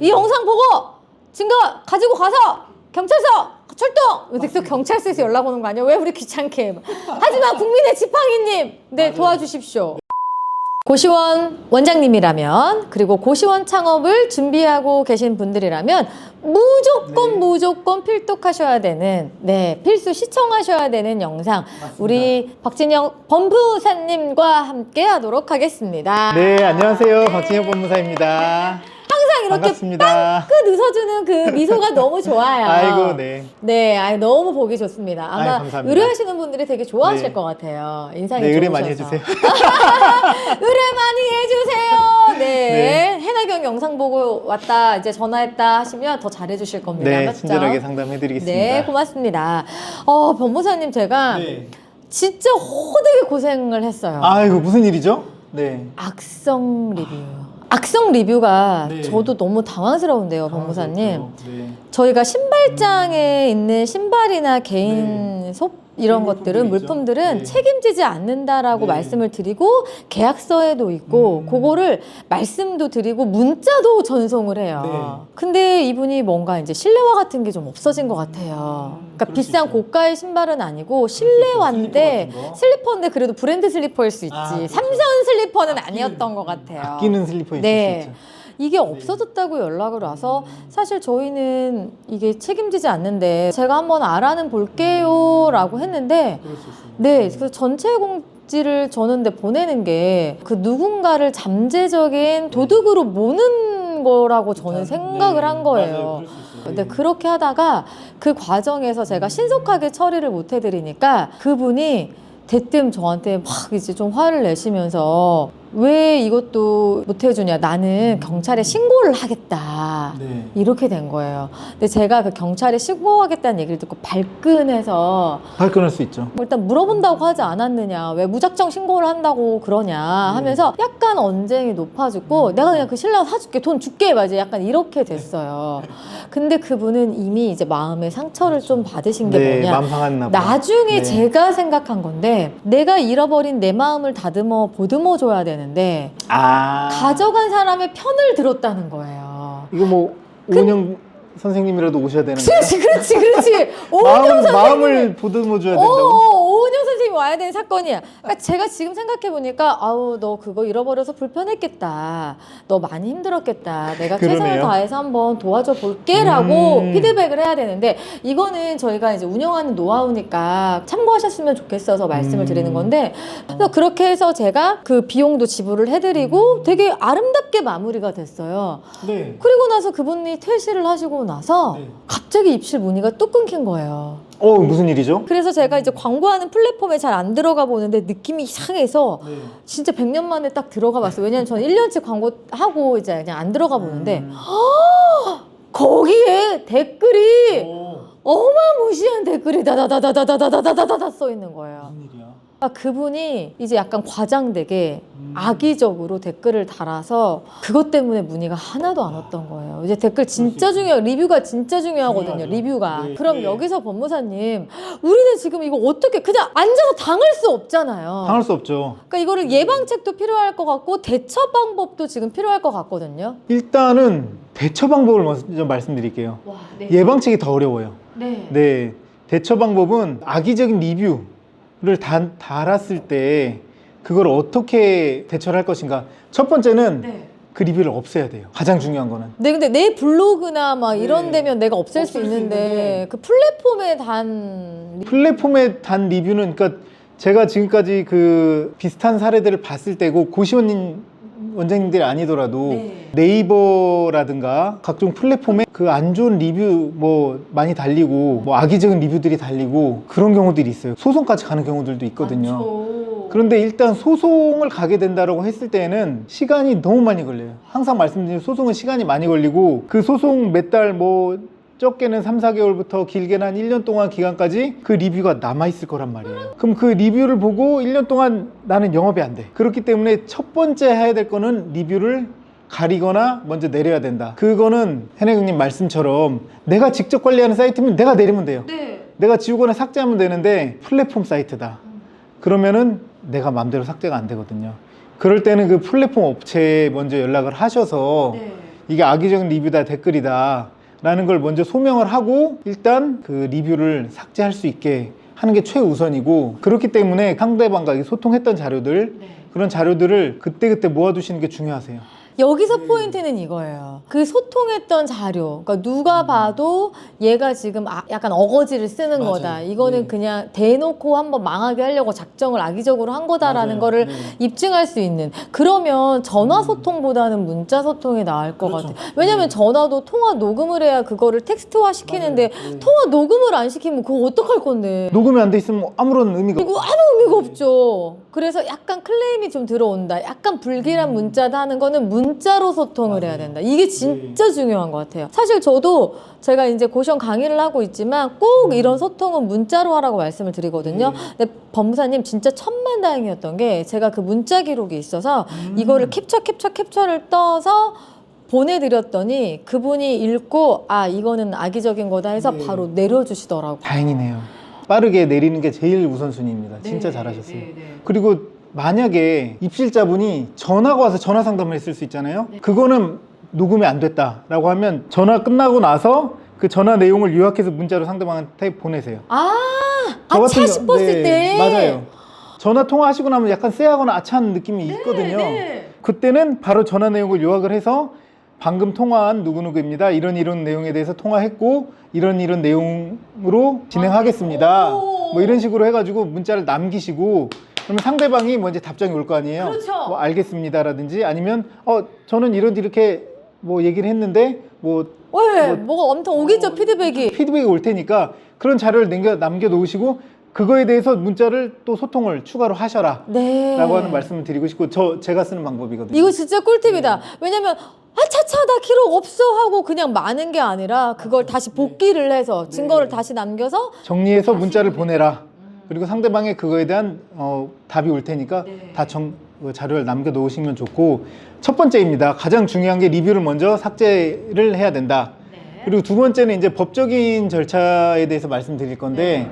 이 영상 보고 증거 가지고 가서 경찰서 출동! 또 경찰서에서 연락 오는 거 아니야? 왜 우리 귀찮게. 하지만 국민의 지팡이님, 네, 도와주십시오. 고시원 원장님이라면, 그리고 고시원 창업을 준비하고 계신 분들이라면 무조건 필독하셔야 되는, 네, 필수 시청하셔야 되는 영상, 맞습니다. 우리 박진영 법무사님과 함께 하도록 하겠습니다. 네, 안녕하세요. 박진영 법무사입니다. 항상 이렇게 반갑습니다. 끝 웃어주는 그 미소가 너무 좋아요. 아이고, 네. 네, 너무 보기 좋습니다. 아마 아유, 감사합니다. 의뢰하시는 분들이 되게 좋아하실 네. 것 같아요. 인상이 네, 의뢰 좋으셔서. 많이 해주세요. 의뢰 많이 해주세요. 네. 네. 해나경 영상 보고 왔다, 이제 전화했다 하시면 더 잘해주실 겁니다. 네, 맞죠? 친절하게 상담해드리겠습니다. 네, 고맙습니다. 법무사님, 제가 네. 진짜 호되게 고생을 했어요. 아이고, 무슨 일이죠? 네. 악성 리뷰. 악성 리뷰가 네. 저도 너무 당황스러운데요, 법무사님. 네. 저희가 신발장에 있는 신발이나 개인 이런 것들은, 물품들은 네. 책임지지 않는다라고 네. 말씀을 드리고 계약서에도 있고 그거를 말씀도 드리고 문자도 전송을 해요. 네. 근데 이분이 뭔가 이제 실내화 같은 게 좀 없어진 것 같아요. 그러니까 그럴 수 비싼 있죠. 고가의 신발은 아니고 실내화인데, 슬리퍼 같은 거? 슬리퍼인데 그래도 브랜드 슬리퍼일 수 있지. 아, 그렇죠. 삼선 슬리퍼는 아니었던 것 같아요. 아끼는 슬리퍼 있을 네. 수 있죠. 이게 없어졌다고 연락을 와서, 사실 저희는 이게 책임지지 않는데 제가 한번 알아는 볼게요 라고 했는데, 그럴 수 있습니다. 네, 그래서 전체 공지를 저는데 보내는 게 그 누군가를 잠재적인 도둑으로 모는 거라고 저는 생각을 한 거예요. 근데 그렇게 하다가 그 과정에서 제가 신속하게 처리를 못 해드리니까 그분이 대뜸 저한테 막 이제 좀 화를 내시면서, 왜 이것도 못 해주냐, 나는 경찰에 신고를 하겠다, 네. 이렇게 된 거예요. 근데 제가 그 경찰에 신고하겠다는 얘기를 듣고 발끈해서 발끈할 수 있죠. 뭐 일단 물어본다고 하지 않았느냐, 왜 무작정 신고를 한다고 그러냐 하면서 약간 언쟁이 높아지고, 내가 그냥 그 신랑 사줄게, 돈 줄게, 맞아, 약간 이렇게 됐어요. 근데 그분은 이미 이제 마음의 상처를 좀 받으신 게 네, 뭐냐, 마음 상했나 봐요. 나중에 네. 제가 생각한 건데, 내가 잃어버린 내 마음을 보듬어 줘야 되는데 가져간 사람의 편을 들었다는 거예요. 이거 뭐 오은영 선생님이라도 오셔야 되는 거예요? 그렇지. 오은영 마음을 보듬어줘야 된다고? 오은영 선생님이 와야 되는 사건이야. 그러니까 제가 지금 생각해보니까, 아우, 너 그거 잃어버려서 불편했겠다, 너 많이 힘들었겠다, 내가 최선을 그러네요. 다해서 한번 도와줘 볼게 라고 피드백을 해야 되는데, 이거는 저희가 이제 운영하는 노하우니까 참고하셨으면 좋겠어서 말씀을 드리는 건데, 그래서 그렇게 해서 제가 그 비용도 지불을 해드리고 되게 아름답게 마무리가 됐어요. 네. 그리고 나서 그분이 퇴실을 하시고 나서 네. 갑자기 입실 문의가 또 끊긴 거예요. 무슨 일이죠? 그래서 제가 이제 광고하는 플랫폼에 잘 안 들어가 보는데 느낌이 이상해서 네. 진짜 100년 만에 딱 들어가 봤어요. 왜냐면 저는 1년치 광고하고 이제 그냥 안 들어가 보는데, 거기에 댓글이 어마무시한 댓글이 다다다다다다다다다다 써 있는 거예요. 무슨 일이야? 그분이 이제 약간 과장되게 악의적으로 댓글을 달아서 그것 때문에 문의가 하나도 안 왔던 거예요. 이제 댓글 진짜 리뷰가 진짜 중요하거든요. 중요하죠. 리뷰가. 네, 그럼 네. 여기서 법무사님, 우리는 지금 이거 어떻게 그냥 앉아서 당할 수 없잖아요. 당할 수 없죠. 그러니까 이거를 예방책도 필요할 것 같고 대처 방법도 지금 필요할 것 같거든요. 일단은 대처 방법을 먼저 말씀드릴게요. 와, 네. 예방책이 더 어려워요. 네. 네, 대처 방법은 악의적인 리뷰를 달았을 때 그걸 어떻게 대처를 할 것인가. 첫 번째는 네. 그 리뷰를 없애야 돼요. 가장 중요한 거는. 네, 근데 내 블로그나 막 이런 네. 데면 내가 없앨 수 없앨 수 있는데, 있는데 그 플랫폼에 단 플랫폼에 단 리뷰는, 그러니까 제가 지금까지 그 비슷한 사례들을 봤을 때고, 원장님들이 아니더라도 네. 네이버라든가 각종 플랫폼에 그 안 좋은 리뷰 뭐 많이 달리고, 뭐 악의적인 리뷰들이 달리고, 그런 경우들이 있어요. 소송까지 가는 경우들도 있거든요. 많죠. 그런데 일단 소송을 가게 된다고 했을 때는 시간이 너무 많이 걸려요. 항상 말씀드린 소송은 시간이 많이 걸리고, 그 소송 몇 달, 뭐 적게는 3, 4개월부터 길게는 한 1년 동안 기간까지 그 리뷰가 남아있을 거란 말이에요. 그럼 그 리뷰를 보고 1년 동안 나는 영업이 안 돼. 그렇기 때문에 첫 번째 해야 될 거는 리뷰를 가리거나 먼저 내려야 된다. 그거는 해내경님 말씀처럼 내가 직접 관리하는 사이트면 내가 내리면 돼요. 네. 내가 지우거나 삭제하면 되는데, 플랫폼 사이트다, 그러면은 내가 마음대로 삭제가 안 되거든요. 그럴 때는 그 플랫폼 업체에 먼저 연락을 하셔서 네. 이게 악의적인 리뷰다, 댓글이다 라는 걸 먼저 소명을 하고 일단 그 리뷰를 삭제할 수 있게 하는 게 최우선이고, 그렇기 때문에 상대방과 소통했던 자료들, 그런 자료들을 그때그때 모아두시는 게 중요하세요. 여기서 포인트는 이거예요. 그 소통했던 자료, 그러니까 누가 봐도 얘가 지금 약간 어거지를 쓰는 맞아요. 거다. 이거는 네. 그냥 대놓고 한번 망하게 하려고 작정을 악의적으로 한 거다라는 맞아요. 거를 네. 입증할 수 있는. 그러면 전화 소통보다는 문자 소통이 나을 것 그렇죠. 같아요. 왜냐면 전화도 통화 녹음을 해야 그거를 텍스트화 시키는데 맞아요. 네. 통화 녹음을 안 시키면 그거 어떡할 건데. 녹음이 안 돼 있으면 아무런 의미가 이거 아무 의미가 없죠. 그래서 약간 클레임이 좀 들어온다. 약간 불길한 문자다 하는 거는 문자로 소통을 해야 된다. 이게 진짜 중요한 것 같아요. 사실 저도 제가 이제 고시원 강의를 하고 있지만 꼭 이런 소통은 문자로 하라고 말씀을 드리거든요. 근데 법무사님 진짜 천만다행이었던 게 제가 그 문자 기록이 있어서 이거를 캡처를 떠서 보내드렸더니 그분이 읽고 아 이거는 악의적인 거다 해서 네. 바로 내려주시더라고요. 다행이네요. 빠르게 내리는 게 제일 우선순위입니다. 진짜 잘하셨어요. 그리고 만약에 입실자분이 전화가 와서 전화 상담을 했을 수 있잖아요. 그거는 녹음이 안 됐다라고 하면 전화 끝나고 나서 그 전화 내용을 요약해서 문자로 상대방한테 보내세요. 저 같은 차 경우- 싶었을 때. 맞아요. 전화 통화하시고 나면 약간 쎄하거나 아차한 느낌이 있거든요. 그때는 바로 전화 내용을 요약을 해서 방금 통화한 누구누구입니다. 이런 내용에 대해서 통화했고 이런 내용으로 진행하겠습니다. 뭐 이런 식으로 해가지고 문자를 남기시고, 그러면 상대방이 뭐 이제 답장이 올 거 아니에요. 그렇죠. 뭐 알겠습니다라든지 아니면 저는 이렇게 뭐 얘기를 했는데 뭐 왜? 뭐가 엄청 오겠죠, 피드백이. 피드백이 올 테니까 그런 자료를 남겨 놓으시고 그거에 대해서 문자를 또 소통을 추가로 하셔라 네. 라고 하는 말씀을 드리고 싶고, 제가 쓰는 방법이거든요. 이거 진짜 꿀팁이다. 왜냐면 차차 나 기록 없어 하고 그냥 마는 게 아니라 그걸 다시 복기를 해서 증거를 다시 남겨서 정리해서 문자를 보내라. 그리고 상대방의 그거에 대한 답이 올 테니까 다 자료를 남겨 놓으시면 좋고, 첫 번째입니다. 가장 중요한 게 리뷰를 먼저 삭제를 해야 된다. 그리고 두 번째는 이제 법적인 절차에 대해서 말씀드릴 건데,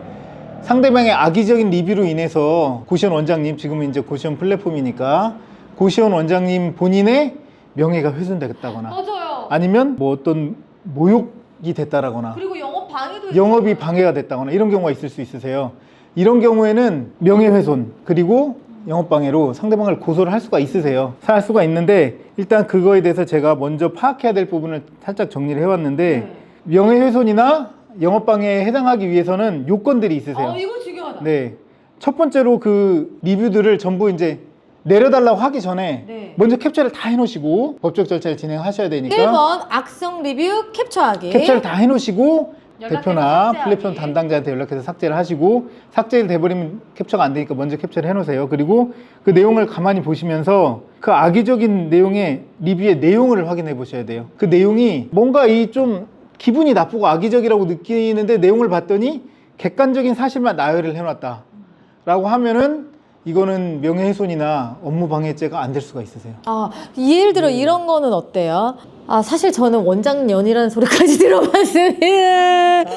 상대방의 악의적인 리뷰로 인해서 고시원 원장님, 지금은 이제 고시원 플랫폼이니까 고시원 원장님 본인의 명예가 훼손되겠다거나 맞아요. 아니면 뭐 어떤 모욕이 됐다라거나 그리고 영업 방해도 영업이 방해가 됐다거나 이런 경우가 있을 수 있으세요. 이런 경우에는 명예훼손 그리고 영업방해로 상대방을 고소를 할 수가 있는데, 일단 그거에 대해서 제가 먼저 파악해야 될 부분을 살짝 정리를 해왔는데, 명예훼손이나 영업방해에 해당하기 위해서는 요건들이 있으세요. 이거 중요하다. 네. 첫 번째로 그 리뷰들을 전부 이제 내려달라고 하기 전에 먼저 캡처를 다 해놓으시고 법적 절차를 진행하셔야 되니까 1번 악성 리뷰 캡처하기. 캡처를 다 해놓으시고 연락해서 대표나 삭제하기. 플랫폼 담당자한테 연락해서 삭제를 하시고, 삭제를 돼버리면 캡처가 안 되니까 먼저 캡처를 해놓으세요. 그리고 그 내용을 가만히 보시면서 그 악의적인 내용의 리뷰의 내용을 확인해 보셔야 돼요. 그 내용이 뭔가 좀 기분이 나쁘고 악의적이라고 느끼는데 내용을 봤더니 객관적인 사실만 나열을 해놨다 라고 하면은 이거는 명예훼손이나 업무방해죄가 안 될 수가 있으세요. 예를 들어 이런 거는 어때요? 사실 저는 원장년이라는 소리까지 들어봤습니다.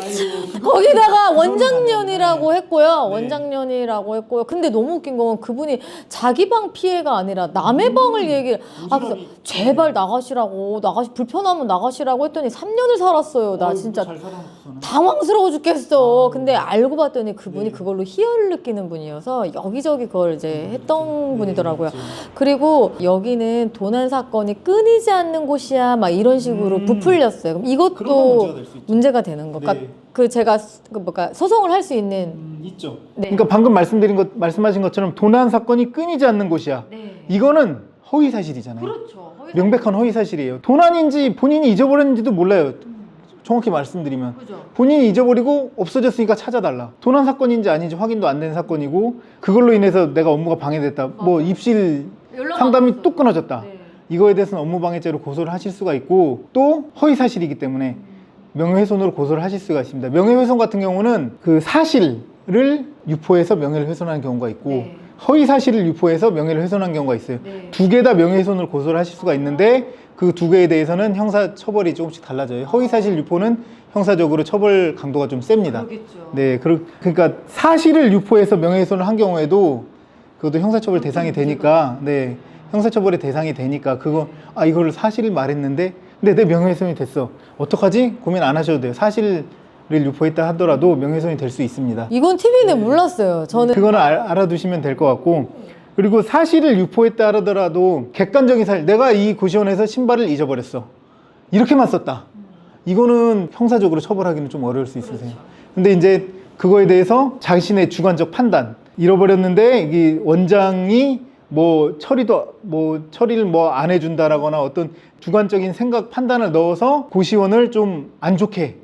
거기다가 원장년이라고 했고요. 원장년이라고 했고요. 근데 너무 웃긴 건 그분이 자기 방 피해가 아니라 남의 방을 얘기를. 그래서 제발 나가시라고, 불편하면 나가시라고 했더니 3년을 살았어요. 나 진짜 당황스러워 죽겠어. 근데 알고 봤더니 그분이 그걸로 희열을 느끼는 분이어서 여기저기 그걸 이제 했던 분이더라고요. 그리고 여기는 도난 사건이 끊이지 않는 곳이야. 막 이런 식으로 부풀렸어요. 그럼 이것도 문제가 되는 거. 그러니까 제가 소송을 할 수 있는. 있죠. 네. 그러니까 방금 말씀하신 것처럼 도난 사건이 끊이지 않는 곳이야. 이거는 허위 사실이잖아요. 그렇죠. 명백한 허위 사실이에요. 도난인지 본인이 잊어버렸는지도 몰라요. 정확히 말씀드리면 본인이 잊어버리고 없어졌으니까 찾아달라. 도난 사건인지 아닌지 확인도 안 된 사건이고, 그걸로 인해서 내가 업무가 방해됐다, 뭐 입실 상담이 또 끊어졌다, 이거에 대해서는 업무방해죄로 고소를 하실 수가 있고, 또 허위사실이기 때문에 명예훼손으로 고소를 하실 수가 있습니다. 명예훼손 같은 경우는 그 사실을 유포해서 명예를 훼손하는 경우가 있고, 허위사실을 유포해서 명예를 훼손한 경우가 있어요. 두 개 다 명예훼손으로 고소를 하실 수가 있는데, 그 두 개에 대해서는 형사 처벌이 조금씩 달라져요. 허위사실 유포는 형사적으로 처벌 강도가 좀 셉니다. 네, 그러니까 사실을 유포해서 명예훼손을 한 경우에도 그것도 형사처벌 대상이 되니까, 형사처벌의 대상이 되니까 이거를 사실을 말했는데, 근데 내 명예훼손이 됐어. 어떡하지? 고민 안 하셔도 돼요. 사실을 유포했다 하더라도 명예훼손이 될 수 있습니다. 이건 팁이네. 몰랐어요. 저는 그거는 알아두시면 될 것 같고, 그리고 사실을 유포했다 하더라도 객관적인 사실, 내가 이 고시원에서 신발을 잊어버렸어. 이렇게만 썼다. 이거는 형사적으로 처벌하기는 좀 어려울 수 있으세요. 근데 이제 그거에 대해서 자신의 주관적 판단, 잃어버렸는데 이 원장이 처리를 안 해준다라거나 어떤 주관적인 생각 판단을 넣어서 고시원을 좀 안 좋게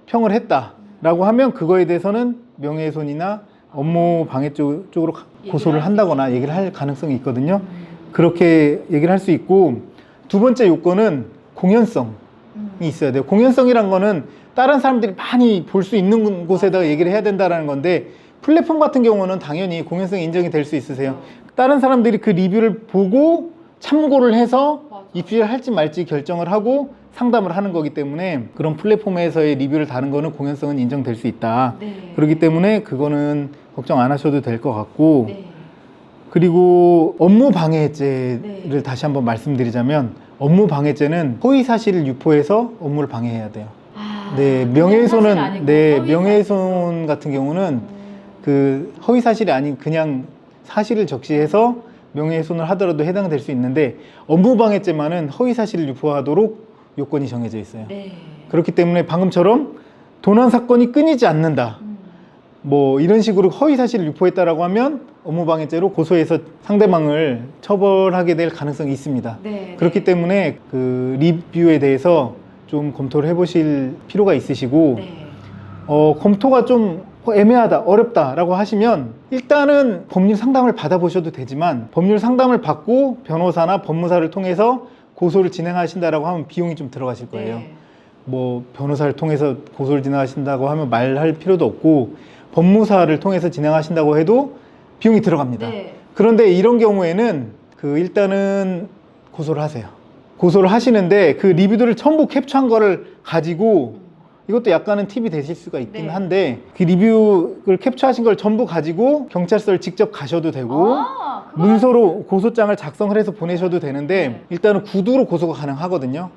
평을 했다라고 하면 그거에 대해서는 명예훼손이나 업무 방해 쪽으로 고소를 한다거나 얘기를 할 가능성이 있거든요. 그렇게 얘기를 할 수 있고, 두 번째 요건은 공연성이 있어야 돼요. 공연성이란 거는 다른 사람들이 많이 볼 수 있는 곳에다가 얘기를 해야 된다는 건데, 플랫폼 같은 경우는 당연히 공연성이 인정이 될 수 있으세요. 다른 사람들이 그 리뷰를 보고 참고를 해서 입시를 할지 말지 결정을 하고 상담을 하는 거기 때문에, 그런 플랫폼에서의 리뷰를 다는 거는 공연성은 인정될 수 있다. 그렇기 때문에 그거는 걱정 안 하셔도 될 것 같고, 그리고 업무 방해죄를 다시 한번 말씀드리자면, 업무 방해죄는 허위 사실을 유포해서 업무를 방해해야 돼요. 네, 명예훼손은, 명예훼손 같은 경우는 그 허위 사실이 아닌 그냥 사실을 적시해서 명예훼손을 하더라도 해당될 수 있는데, 업무방해죄만은 허위 사실을 유포하도록 요건이 정해져 있어요. 그렇기 때문에 방금처럼 도난 사건이 끊이지 않는다, 이런 식으로 허위 사실을 유포했다라고 하면 업무방해죄로 고소해서 상대방을 처벌하게 될 가능성이 있습니다. 그렇기 때문에 그 리뷰에 대해서 좀 검토를 해보실 필요가 있으시고, 검토가 좀 애매하다, 어렵다라고 하시면 일단은 법률 상담을 받아보셔도 되지만, 법률 상담을 받고 변호사나 법무사를 통해서 고소를 진행하신다라고 하면 비용이 좀 들어가실 거예요. 변호사를 통해서 고소를 진행하신다고 하면 말할 필요도 없고, 법무사를 통해서 진행하신다고 해도 비용이 들어갑니다. 그런데 이런 경우에는 일단은 고소를 하세요. 고소를 하시는데 그 리뷰들을 전부 캡처한 거를 가지고, 이것도 약간은 팁이 되실 수가 있긴 한데, 그 리뷰를 캡처하신 걸 전부 가지고 경찰서를 직접 가셔도 되고, 문서로 고소장을 작성을 해서 보내셔도 되는데, 일단은 구두로 고소가 가능하거든요.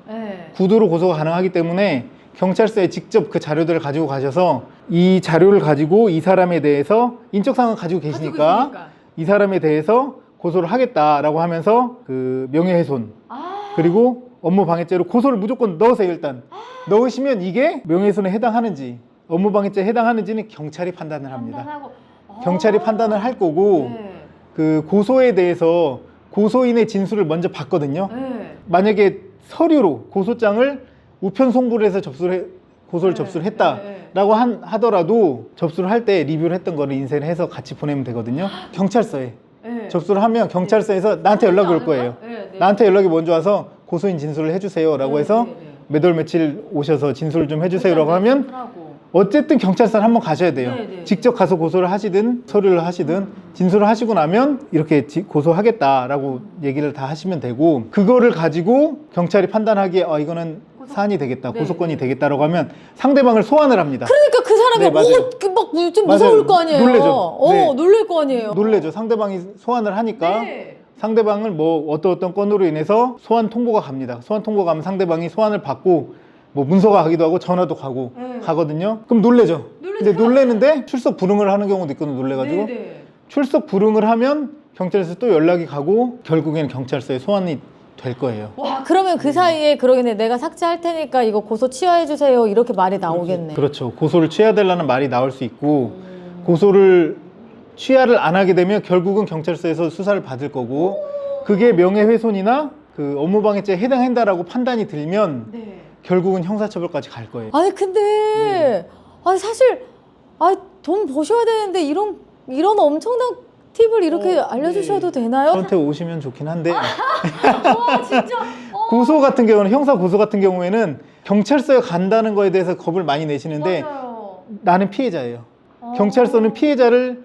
구두로 고소가 가능하기 때문에 경찰서에 직접 그 자료들을 가지고 가셔서, 이 자료를 가지고 이 사람에 대해서 인적사항을 가지고 계시니까 이 사람에 대해서 고소를 하겠다라고 하면서 그 명예훼손 그리고 업무방해죄로 고소를 무조건 넣으세요. 일단 넣으시면 이게 명예훼손에 해당하는지 업무방해죄에 해당하는지는 경찰이 판단을 합니다. 경찰이 판단을 할 거고, 그 고소에 대해서 고소인의 진술을 먼저 받거든요. 만약에 서류로 고소장을 우편 송부를 해서 고소를 접수를 했다라고 하더라도, 접수를 할 때 리뷰를 했던 거를 인쇄해서 같이 보내면 되거든요. 경찰서에 접수를 하면 경찰서에서 나한테 연락이 올 거예요. 나한테 연락이 먼저 와서 고소인 진술을 해주세요 라고 해서 몇 월 며칠 오셔서 진술을 좀 해주세요 라고 하면, 어쨌든 경찰서를 한번 가셔야 돼요. 직접 가서 고소를 하시든 서류를 하시든 진술을 하시고 나면 이렇게 고소하겠다라고 얘기를 다 하시면 되고, 그거를 가지고 경찰이 판단하기에 이거는 사안이 되겠다, 고소건이 되겠다라고 하면 상대방을 소환을 합니다. 그러니까 그 사람이 막 좀 무서울 거 아니에요. 놀래죠. 놀랄 거 아니에요. 놀래죠. 상대방이 소환을 하니까 상대방을 어떤 건으로 인해서 소환 통보가 갑니다. 소환 통보가 가면 상대방이 소환을 받고 문서가 가기도 하고 전화도 가고 가거든요. 그럼 놀래죠. 근데 놀래는데 출석 불응을 하는 경우도 있거든요. 놀래가지고 출석 불응을 하면 경찰에서 또 연락이 가고 결국에는 경찰서에 소환이 될 거예요. 와, 그러면 그 사이에 그러겠네. 내가 삭제할 테니까 이거 고소 취하해 주세요. 이렇게 말이 나오겠네. 그렇죠. 고소를 취하되려는 말이 나올 수 있고, 고소를 취하를 안 하게 되면 결국은 경찰서에서 수사를 받을 거고, 그게 명예훼손이나 그 업무방해죄에 해당한다라고 판단이 들면 결국은 형사처벌까지 갈 거예요. 아니 근데 사실 돈 버셔야 되는데 이런 엄청난 팁을 이렇게 알려주셔도 되나요? 저한테 오시면 좋긴 한데 와 진짜 고소 같은 경우는, 형사 고소 같은 경우에는 경찰서에 간다는 거에 대해서 겁을 많이 내시는데, 맞아요. 나는 피해자예요. 경찰서는 피해자를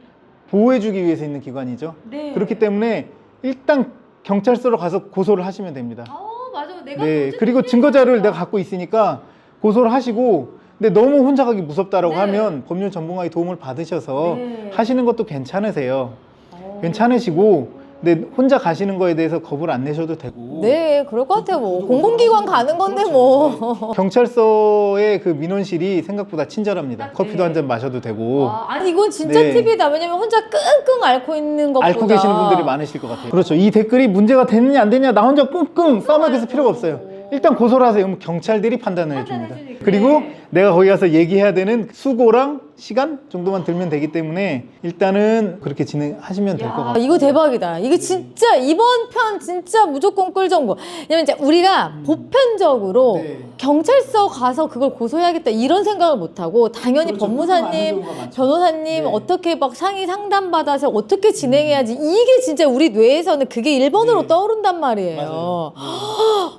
보호해주기 위해서 있는 기관이죠. 그렇기 때문에 일단 경찰서로 가서 고소를 하시면 됩니다. 맞아요. 내가 그리고 증거자료를 내가 갖고 있으니까 고소를 하시고, 근데 너무 혼자 가기 무섭다라고 하면 법률 전문가의 도움을 받으셔서 하시는 것도 괜찮으세요. 괜찮으시고, 근데 혼자 가시는 거에 대해서 겁을 안 내셔도 되고. 네, 그럴 것 같아요. 뭐 공공기관 가는 건데 뭐. 경찰서의 그 민원실이 생각보다 친절합니다. 커피도 한 잔 마셔도 되고. 아니 이건 진짜 네. 팁이다. 왜냐면 혼자 끙끙 앓고 있는 것보다 앓고 계시는 분들이 많으실 것 같아요. 그렇죠. 이 댓글이 문제가 되느냐 안 되느냐 나 혼자 끙끙 싸움할 필요가 없어요. 일단 고소를 하세요. 그럼 경찰들이 판단을 해줍니다. 그리고 내가 거기 가서 얘기해야 되는 수고랑 시간 정도만 들면 되기 때문에 일단은 그렇게 진행하시면 될 것 아, 같아요. 이거 대박이다. 이게 진짜 이번 편 진짜 무조건 꿀정보. 왜냐면 이제 우리가 보편적으로 네. 경찰서 가서 그걸 고소해야겠다 이런 생각을 못 하고 당연히 그렇죠. 법무사님, 많은 경우가 많죠. 변호사님 네. 어떻게 막 상의 상담 받아서 어떻게 진행해야지 이게 진짜 우리 뇌에서는 그게 1번으로 네. 떠오른단 말이에요. 맞아요.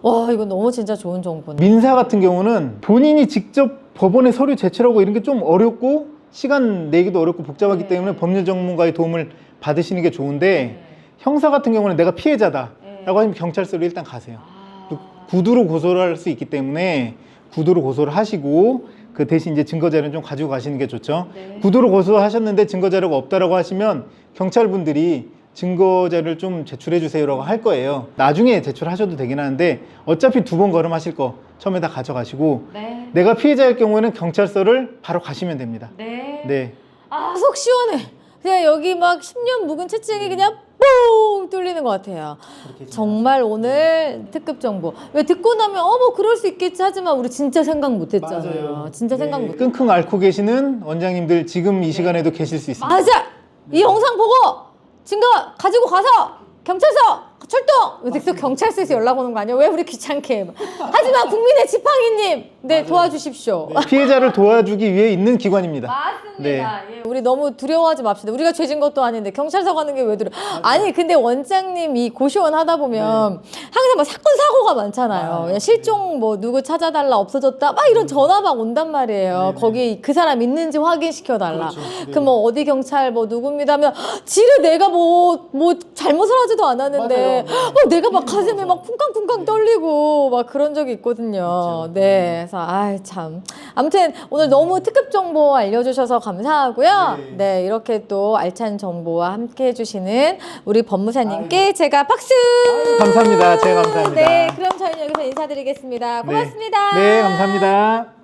와, 이거 너무 진짜 좋은 정보네. 민사 같은 경우는 본인이 직접 법원에 서류 제출하고 이런 게 좀 어렵고 시간 내기도 어렵고 복잡하기 네. 때문에 법률 전문가의 도움을 받으시는 게 좋은데 형사 같은 경우는 내가 피해자다라고 하면 경찰서로 일단 가세요. 또 구두로 고소를 할 수 있기 때문에 구두로 고소를 하시고 그 대신 이제 증거 자료는 좀 가지고 가시는 게 좋죠. 네. 구두로 고소하셨는데 증거 자료가 없다라고 하시면 경찰분들이 증거 자료를 좀 제출해 주세요라고 할 거예요. 나중에 제출하셔도 되긴 하는데 어차피 2번 걸음하실 거 처음에 다 가져가시고 네. 내가 피해자일 경우에는 경찰서를 바로 가시면 됩니다. 네. 네. 아, 속 시원해. 그냥 여기 막 10년 묵은 채증이 그냥 뽕 뚫리는 것 같아요. 정말 오늘 특급 정보. 왜 듣고 나면 뭐 그럴 수 있겠지 하지만 우리 진짜 생각 못 했잖아요. 진짜 생각 못 했 끙끙 앓고 계시는 원장님들 지금 이 시간에도 계실 수 있습니다. 맞아! 이 영상 보고 증거 가지고 가서 경찰서 출동! 그래서 경찰서에서 연락 오는 거 아니야? 왜 우리 귀찮게 해. 하지만 국민의 지팡이님 네 도와주십시오. 피해자를 도와주기 위해 있는 기관입니다. 맞습니다. 예, 우리 너무 두려워하지 맙시다. 우리가 죄진 것도 아닌데 경찰서 가는 게 왜 두려워? 아니 근데 원장님 이 고시원 하다 보면 항상 막 사건 사고가 많잖아요. 그냥 실종 뭐 누구 찾아달라 없어졌다 막 이런 전화 막 온단 말이에요. 거기 그 사람 있는지 확인시켜 달라. 그 뭐 어디 경찰 뭐 누굽니다 하면 지를 내가 뭐 잘못을 하지도 않았는데 내가 막 가슴이 막 쿵쾅쿵쾅 떨리고 막 그런 적이 있거든요. 네. 그래서 참. 아무튼 오늘 너무 특급 정보 알려주셔서 감사하고요. 네. 이렇게 또 알찬 정보와 함께 해주시는 우리 법무사님께 제가 박수! 감사합니다. 제가 감사합니다. 네. 그럼 저희는 여기서 인사드리겠습니다. 고맙습니다. 네, 감사합니다.